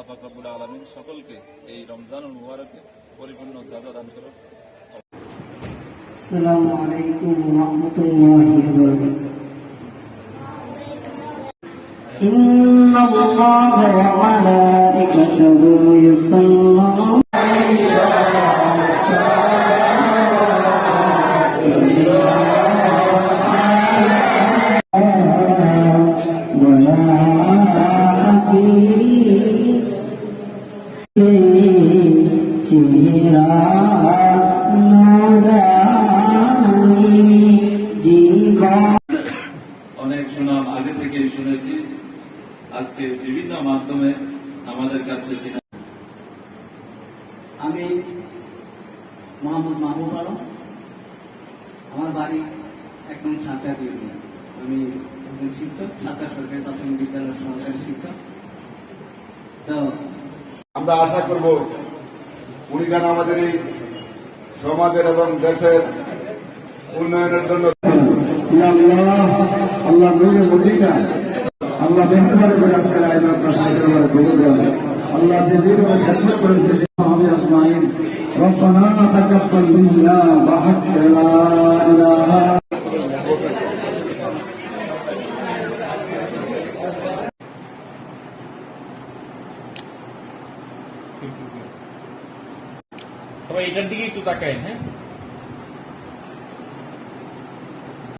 পাক রব্বুল আলামিন সকলকে এই রমজানুল মুবারকে পরিপূর্ণ জাযা দান করুন। আসসালামু আলাইকুম ওয়া রাহমাতুল্লাহি ওয়া বারাকাতুহু। ইন্নাল্লাহা ওয়া মালাইকাতাহু ইউসাল্লুনা অনেক সুনাম আগে থেকে শুনেছি, আজকে বিভিন্ন মাধ্যমে আমাদের কাছে। আমি মোহাম্মদ মাহবুব আলম, আমার বাড়ি একদম সাঁচা দিয়ে। আমি একজন শিক্ষক, সাঁচা সরকারি প্রাথমিক বিদ্যালয়ের সহকারী শিক্ষক। তো আমরা আশা করব উনি যেন আমাদের এই সমাজের এবং দেশের উন্নয়নের জন্য আল্লাহ মেরে মদিনা আল্লাহ মেহরবানি করে আজকের আয়োজন প্রসারিত করে ভেঙে দেওয়া আল্লাহ যে যেভাবে খেদমত করেছে হবে আসমাইন রব্বানা তাকাব্বাল মিন্না ওয়া হাক লা ইলাহা সবাই এটার দিকে একটু তাকায়েন। হ্যাঁ,